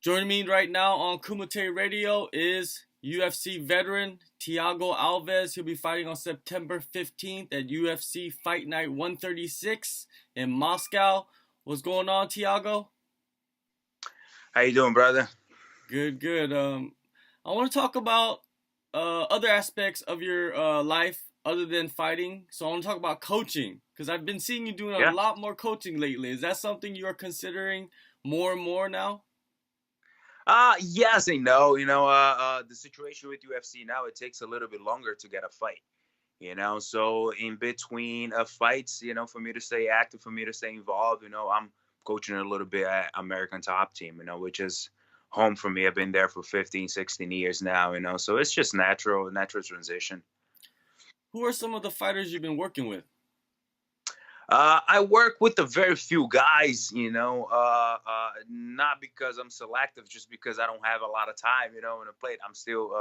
Joining me right now on Kumite Radio is UFC veteran Thiago Alves. He'll be fighting on September 15th at UFC Fight Night 136 in Moscow. What's going on, Thiago? How you doing, brother? Good, good. I want to talk about other aspects of your life other than fighting. So I want to talk about coaching, because I've been seeing you doing a lot more coaching lately. Is that something you are considering more and more now? Yes and no. The situation with UFC now, it takes a little bit longer to get a fight. So in between fights, for me to stay active, for me to stay involved, I'm coaching a little bit at American Top Team, which is home for me. I've been there for 15, 16 years now, so it's just natural transition. Who are some of the fighters you've been working with? I work with a very few guys, not because I'm selective, just because I don't have a lot of time, on the plate. I'm still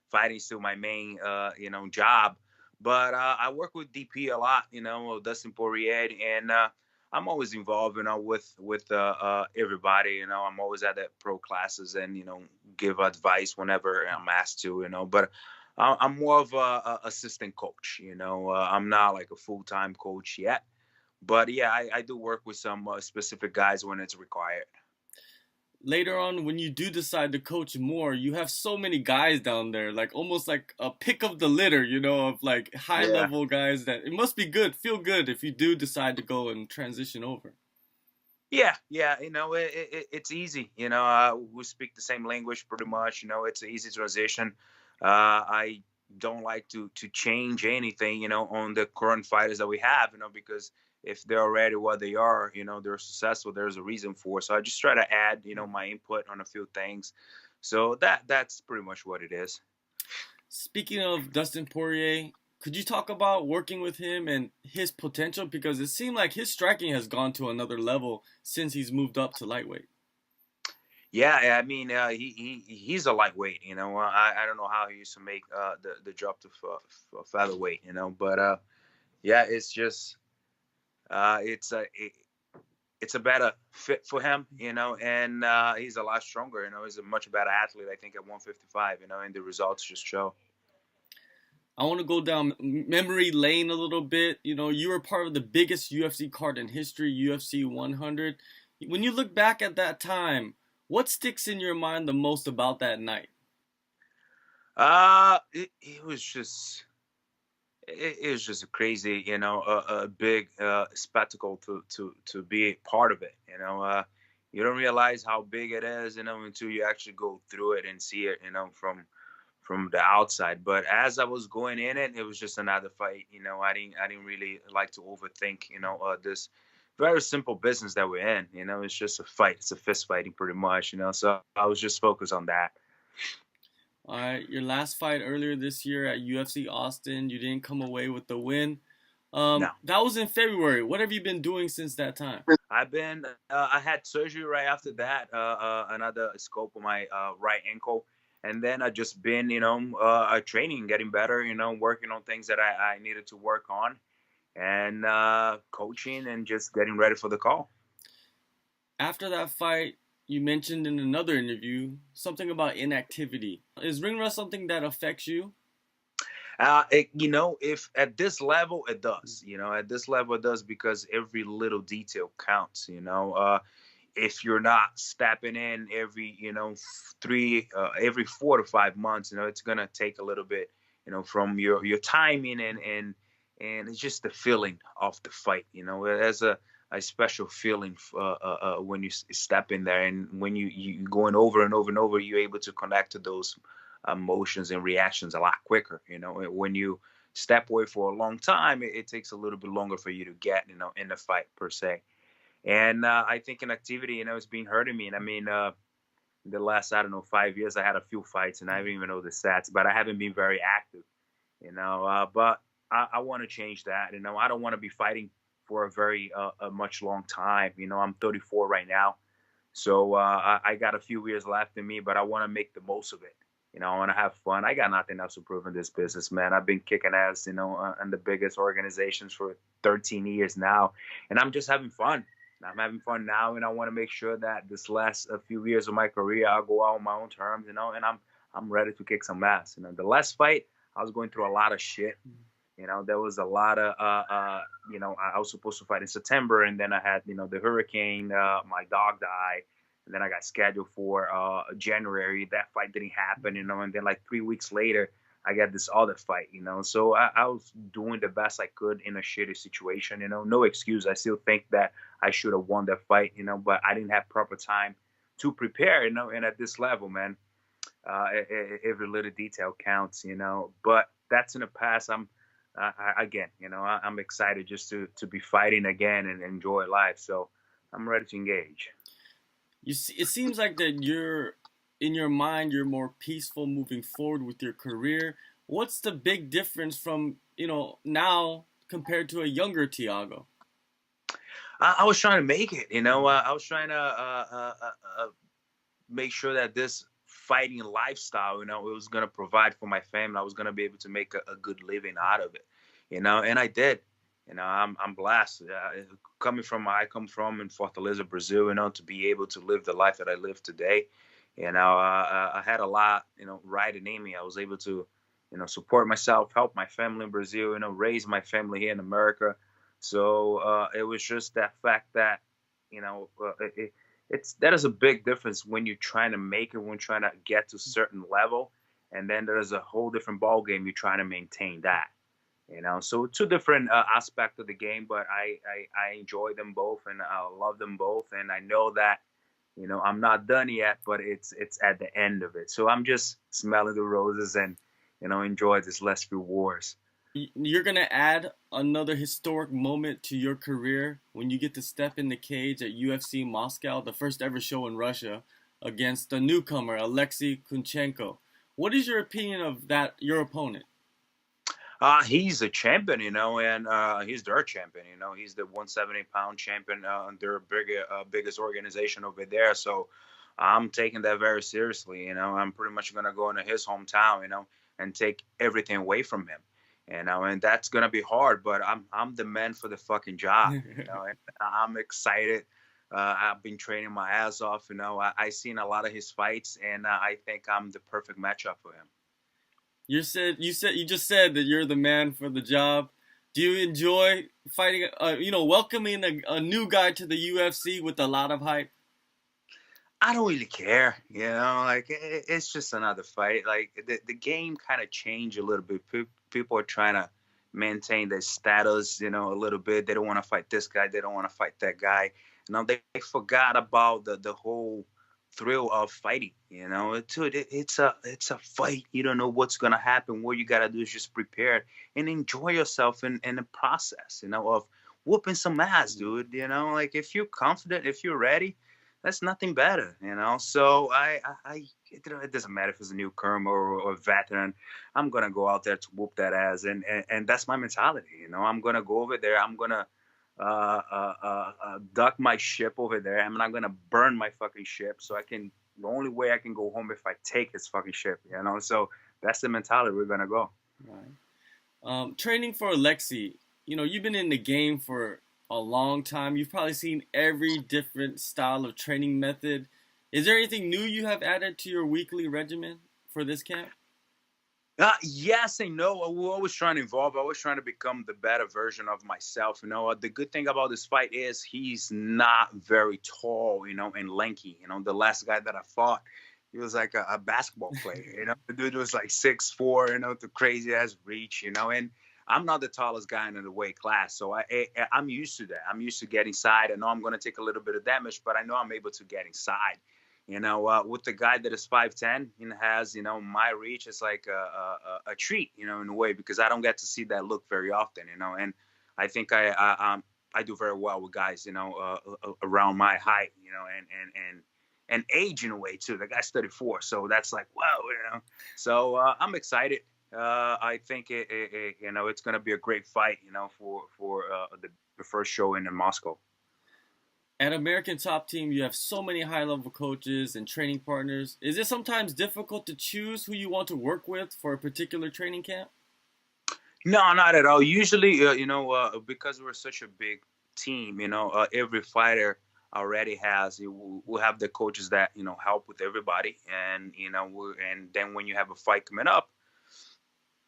fighting, still my main, job. But I work with DP a lot, Dustin Poirier, and I'm always involved, with everybody. I'm always at the pro classes and, give advice whenever I'm asked to, But I'm more of a assistant coach, I'm not like a full-time coach yet. But yeah, I do work with some specific guys when it's required. Later on, when you do decide to coach more, you have so many guys down there, like almost like a pick of the litter, of like high level guys that it must be good, feel good if you do decide to go and transition over. Yeah, it's easy. We speak the same language pretty much. It's an easy transition. I don't like to change anything, on the current fighters that we have, because if they're already what they are, they're successful, there's a reason for it. So I just try to add, my input on a few things. So that's pretty much what it is. Speaking of Dustin Poirier, could you talk about working with him and his potential? Because it seemed like his striking has gone to another level since he's moved up to lightweight. Yeah, I mean, he's a lightweight, I don't know how he used to make the drop to featherweight, but yeah, it's just it's a better fit for him, and he's a lot stronger, he's a much better athlete, I think, at 155, and the results just show. I want to go down memory lane a little bit. You were part of the biggest UFC card in history, UFC 100. When you look back at that time, what sticks in your mind the most about that night? It was just a crazy, a big spectacle to be part of it. You don't realize how big it is, until you actually go through it and see it, from the outside. But as I was going in it, it was just another fight. I didn't really like to overthink, this very simple business that we're in. It's just a fight. It's a fist fighting pretty much, So I was just focused on that. All right, your last fight earlier this year at UFC Austin, you didn't come away with the win. No. That was in February. What have you been doing since that time? I had surgery right after that, another scope on my right ankle. And then I just been, training, getting better, working on things that I needed to work on, and coaching and just getting ready for the call. After that fight, you mentioned in another interview something about inactivity. Is ring rust something that affects you? If at this level it does, at this level it does, because every little detail counts, if you're not stepping in every, every 4 to 5 months, it's going to take a little bit, from your timing and it's just the feeling of the fight, there's a special feeling when you step in there, and when you going over and over and over, you're able to connect to those emotions and reactions a lot quicker. When you step away for a long time, it takes a little bit longer for you to get, in the fight per se. And I think inactivity, it's been hurting me. And I mean, the last, 5 years, I had a few fights, and I don't even know the stats, but I haven't been very active, but I want to change that. I don't want to be fighting for a very much long time. I'm 34 right now. So I got a few years left in me, but I want to make the most of it. I want to have fun. I got nothing else to prove in this business, man. I've been kicking ass, in the biggest organizations for 13 years now, and I'm just having fun. I'm having fun now, and I want to make sure that this last a few years of my career, I'll go out on my own terms, and I'm ready to kick some ass. The last fight, I was going through a lot of shit. There was a lot of, I was supposed to fight in September, and then I had, the hurricane, my dog died, and then I got scheduled for January. That fight didn't happen, and then like 3 weeks later, I got this other fight, So I was doing the best I could in a shitty situation, no excuse. I still think that I should have won that fight, but I didn't have proper time to prepare, and at this level, man, every little detail counts, But that's in the past. I'm excited just to be fighting again and enjoy life. So I'm ready to engage. It seems like that in your mind, you're more peaceful moving forward with your career. What's the big difference from, now compared to a younger Thiago? I was trying to make it, I was trying to make sure that this fighting lifestyle, it was going to provide for my family. I was going to be able to make a good living out of it, and I did. I'm blessed. I come from in Fortaleza, Brazil, to be able to live the life that I live today. I had a lot, riding in me. I was able to, support myself, help my family in Brazil, raise my family here in America. So it was just that fact that, that is a big difference when you're trying to make it, when you're trying to get to a certain level, and then there's a whole different ball game. You're trying to maintain that, So two different aspects of the game, but I enjoy them both and I love them both, and I know that, I'm not done yet, but it's at the end of it. So I'm just smelling the roses and, enjoy this last few wars. You're going to add another historic moment to your career when you get to step in the cage at UFC Moscow, the first ever show in Russia, against the newcomer, Alexey Kunchenko. What is your opinion of your opponent? He's a champion, and he's their champion, He's the 170-pound champion, their biggest organization over there. So I'm taking that very seriously, I'm pretty much going to go into his hometown, and take everything away from him. And that's gonna be hard, but I'm the man for the fucking job, and I'm excited. I've been training my ass off, I seen a lot of his fights, and I think I'm the perfect matchup for him. You just said that you're the man for the job. Do you enjoy fighting? Welcoming a new guy to the UFC with a lot of hype. I don't really care, like it's just another fight. Like the game kind of changed a little bit. People are trying to maintain their status, a little bit. They don't want to fight this guy. They don't want to fight that guy. They forgot about the whole thrill of fighting. It's a fight. You don't know what's gonna happen. What you gotta do is just prepare and enjoy yourself in the process. Of whooping some ass, dude. Like if you're confident, if you're ready, that's nothing better, So it doesn't matter if it's a newcomer or a veteran. I'm gonna go out there to whoop that ass, and that's my mentality, I'm gonna go over there. I'm gonna duck my ship over there. I'm not gonna burn my fucking ship. So the only way I can go home if I take his fucking ship, So that's the mentality we're gonna go. Right. Training for Alexey, you've been in the game for a long time. You've probably seen every different style of training method. Is there anything new you have added to your weekly regimen for this camp? Yes and no. We're always trying to evolve. I was trying to become the better version of myself. The good thing about this fight is he's not very tall, and lanky. The last guy that I fought, he was like a basketball player. The dude was like 6'4", the crazy ass reach, and I'm not the tallest guy in the weight class, so I'm used to that. I'm used to getting inside. I know I'm going to take a little bit of damage, but I know I'm able to get inside. With the guy that is 5'10" and has, my reach is like a treat, in a way, because I don't get to see that look very often, and I think I do very well with guys, around my height, and age in a way too. The guy's 34, so that's like, wow, So I'm excited. I think it's going to be a great fight, for the first show in Moscow. At American Top Team, you have so many high-level coaches and training partners. Is it sometimes difficult to choose who you want to work with for a particular training camp? No, not at all. Usually, because we're such a big team, every fighter already has. We'll have the coaches that help with everybody, and and then when you have a fight coming up,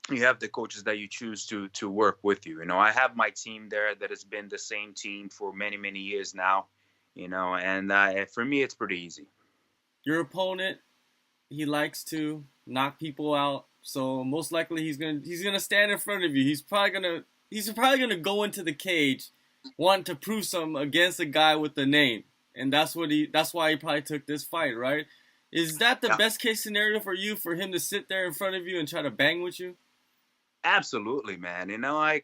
you have the coaches that you choose to work with you. I have my team there that has been the same team for many years now. And for me, it's pretty easy. Your opponent, he likes to knock people out, so most likely he's gonna stand in front of you. He's probably gonna go into the cage wanting to prove something against a guy with the name, and that's why he probably took this fight, right? Is that the best case scenario for you, for him to sit there in front of you and try to bang with you? Absolutely, man. I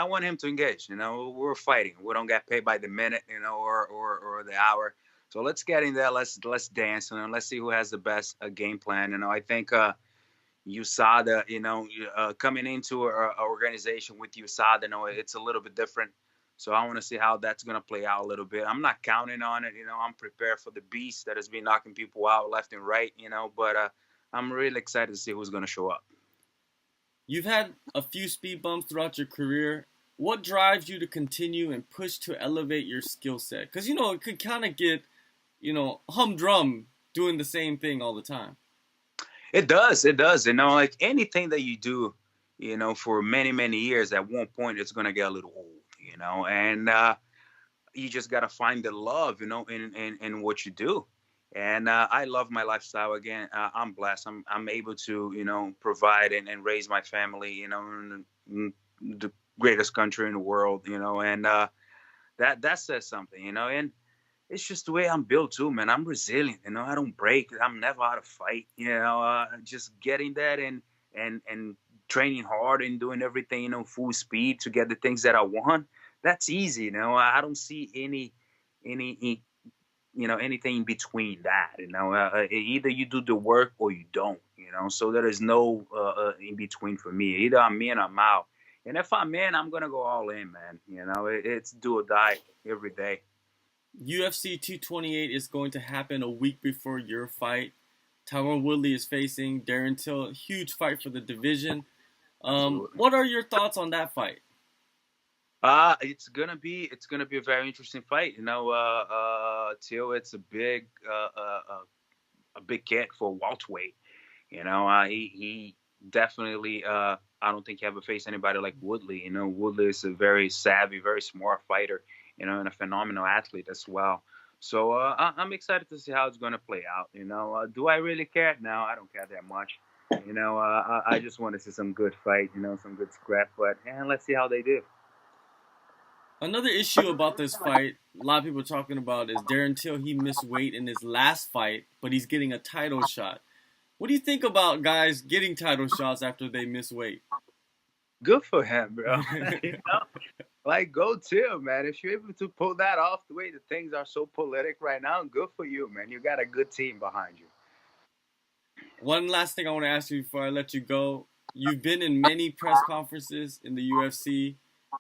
want him to engage. We're fighting. We don't get paid by the minute, or the hour. So let's get in there. Let's dance, and let's see who has the best game plan. I think USADA, coming into our organization with USADA, it's a little bit different. So I want to see how that's going to play out a little bit. I'm not counting on it. I'm prepared for the beast that has been knocking people out left and right, but I'm really excited to see who's going to show up. You've had a few speed bumps throughout your career. What drives you to continue and push to elevate your skill set? Because, it could kind of get, humdrum doing the same thing all the time. It does. Like anything that you do, for many years, at one point, it's going to get a little old, and you just got to find the love, in what you do. And I love my lifestyle. Again, I'm blessed. I'm able to, provide and raise my family, in the greatest country in the world, and that says something, and it's just the way I'm built too, man. I'm resilient, I don't break. I'm never out of fight, just getting that and training hard and doing everything, full speed to get the things that I want. That's easy, I don't see any anything in between that, either you do the work or you don't, so there is no in between for me. Either I'm in or I'm out. And if I'm in, I'm going to go all in, man. It's do or die every day. UFC 228 is going to happen a week before your fight. Tyron Woodley is facing Darren Till. Huge fight for the division. What are your thoughts on that fight? It's gonna be a very interesting fight. Till, it's a big kid for welterweight. He definitely. I don't think he ever faced anybody like Woodley. Woodley is a very savvy, very smart fighter. And a phenomenal athlete as well. So I'm excited to see how it's going to play out. Do I really care? No, I don't care that much. I just want to see some good fight. Some good scrap. But let's see how they do. Another issue about this fight, a lot of people are talking about, is Darren Till. He missed weight in his last fight, but he's getting a title shot. What do you think about guys getting title shots after they miss weight? Good for him, bro. Like, go Till, man. If you're able to pull that off the way the things are so politic right now, good for you, man. You got a good team behind you. One last thing I want to ask you before I let you go. You've been in many press conferences in the UFC,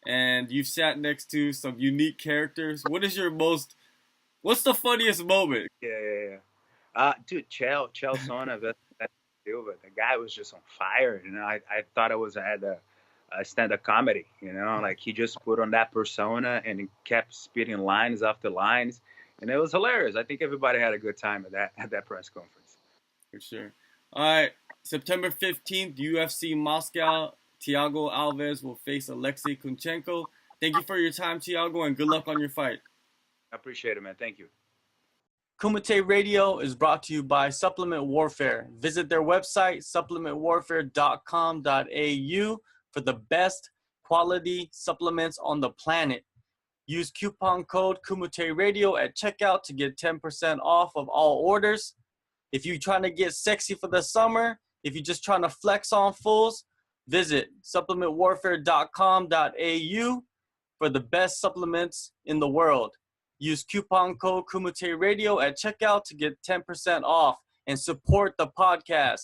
and you've sat next to some unique characters. What's the funniest moment? Yeah. Dude, Chael Sonnen, the guy was just on fire. I thought it was at a stand-up comedy, like he just put on that persona and he kept spitting lines after lines, and it was hilarious. I think everybody had a good time at that press conference. For sure. All right, September 15th, UFC Moscow. Thiago Alves will face Alexey Kunchenko. Thank you for your time, Thiago, and good luck on your fight. I appreciate it, man. Thank you. Kumite Radio is brought to you by Supplement Warfare. Visit their website, supplementwarfare.com.au, for the best quality supplements on the planet. Use coupon code Kumite Radio at checkout to get 10% off of all orders. If you're trying to get sexy for the summer, if you're just trying to flex on fools, visit supplementwarfare.com.au for the best supplements in the world. Use coupon code Kumite Radio at checkout to get 10% off and support the podcast.